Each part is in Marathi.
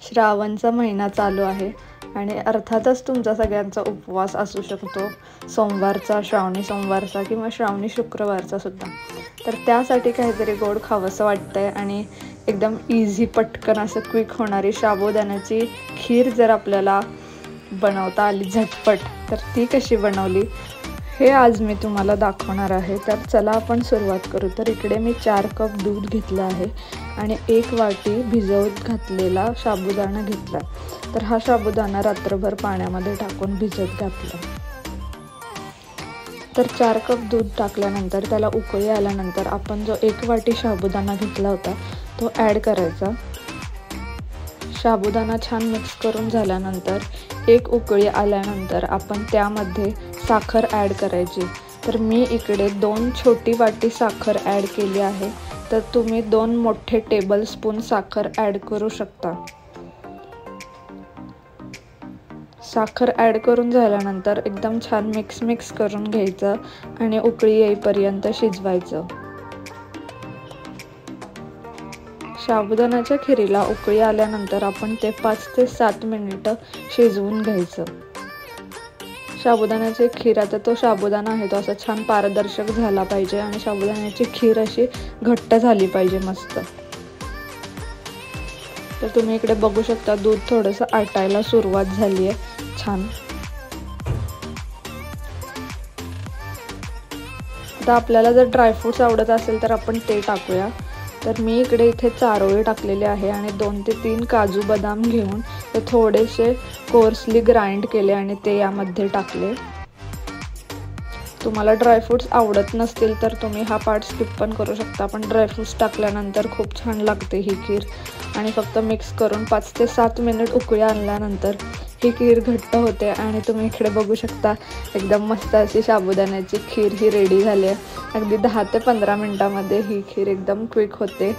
श्रावणचा महिना चालू आहे आणि अर्थातच तुमचा सगळ्यांचा उपवास असू शकतो, सोमवारचा, श्रावणी सोमवारचा किंवा श्रावणी शुक्रवारचा सुद्धा. तर त्यासाठी काहीतरी गोड खावंसं वाटतंय आणि एकदम इझी पटकन असं क्विक होणारी साबुदाण्याची खीर जर आपल्याला बनवता आली झटपट, तर ती कशी बनवली हे आज मी तुम्हाला दाखवणार आहे. तर चला आपण सुरुवात करू. तर इकडे मी 4 कप दूध घेतलं आहे आणि 1 वाटी भिजवत घातलेला साबुदाणा घेतला. तर हा साबुदाणा रात्रभर पाण्यामध्ये टाकून भिजत घातला. तर 4 कप दूध टाकल्यानंतर त्याला उकळी आल्यानंतर आपण जो 1 वाटी साबुदाणा घेतला होता तो ॲड करायचा. साबुदाणा छान मिक्स करून झाल्यानंतर 1 उकळी आल्यानंतर आपण त्यामध्ये साखर ॲड करायची. तर मी इकडे 2 छोटी वाटी साखर ॲड केली आहे. तर तुम्ही 2 मोठे टेबलस्पून साखर ॲड करू शकता. साखर ॲड करून झाल्यानंतर एकदम छान मिक्स करून घ्यायचं आणि उकळी येईपर्यंत शिजवायचं. साबुदाण्याच्या खिरीला उकळी आल्यानंतर आपण ते 5 ते 7 मिनिटं शिजवून घ्यायचं. साबुदाण्याची खीर, आता तो साबुदाणा आहे तो असा छान पारदर्शक झाला पाहिजे आणि साबुदाण्याची खीर अशी घट्ट झाली पाहिजे मस्त. तर तुम्ही इकडे बघू शकता दूध थोडंसं आटायला सुरुवात झाली आहे छान. आता आपल्याला जर ड्रायफ्रूट्स आवडत असेल तर आपण ते टाकूया. तर मी इकडे इथे चारोळी टाकलेले आहे आणि 2 ते 3 काजू बदाम घेऊन ते थोडेसे कोर्सली ग्राइंड केले आणि ते यामध्ये टाकले. तुम्हाला ड्रायफ्रूट्स आवडत नसतील तर तुम्ही हा पार्ट स्किप पण करू शकता, पण ड्रायफ्रूट्स टाकल्यानंतर खूप छान लागते ही खीर. आणि फक्त मिक्स करून 5 ते 7 मिनिट उकळी आणल्यानंतर ही खीर घट्ट होते आणि तुम्ही इकडे बघू शकता एकदम मस्त अशी साबुदाण्याची खीर ही रेडी झाली आहे. अगदी 10 ते 15 मिनिटामध्ये ही खीर एकदम क्विक होते.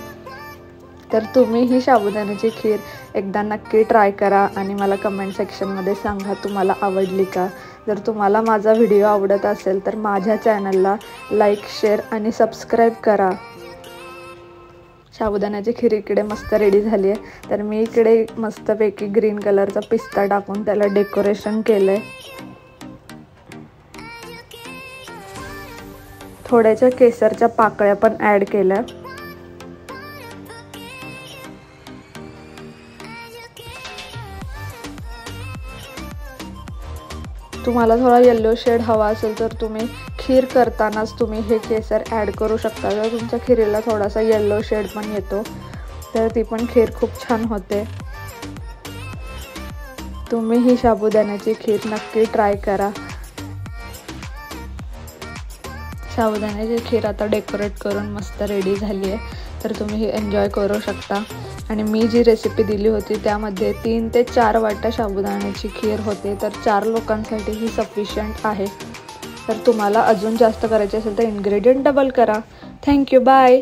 तर तुम्ही ही साबुदाण्याची खीर एकदा नक्की ट्राय करा आणि मला कमेंट सेक्शनमध्ये सांगा तुम्हाला आवडली का. जर तुम्हाला माझा व्हिडिओ आवडत असेल तर माझ्या चॅनलला लाईक, शेअर आणि सबस्क्राईब करा. साबुदाण्याची खीर इकडे मस्त रेडी झाली आहे. तर मी इकडे मस्तपैकी ग्रीन कलरचा पिस्ता टाकून त्याला डेकोरेशन केलं आहे. थोड्याशा केसरच्या पाकळ्या पण ॲड केल्या. तुम्हाला थोडा येलो शेड हवा असेल तर तुम्ही खीर करतानाच तुम्ही हे केसर ॲड करू शकता. तर तुमच्या खीरीला थोडासा येलो शेड पण येतो तर ती पण खीर खूप छान होते. तुम्ही ही साबुदाण्याची खीर नक्की ट्राय करा. साबुदाण्याची खीर आता डेकोरेट करून मस्त रेडी झाली आहे. तर तुम्ही ही एन्जॉय करू शकता. आणि मी जी रेसिपी दिली होती त्यामध्ये 3 ते 4 वाट्या साबुदाण्याची खीर होते. तर 4 लोकांसाठी ही सफिशियंट आहे. तर तुम्हाला अजून जास्त करायचे असेल तर इन्ग्रेडियंट डबल करा. Thank you, bye.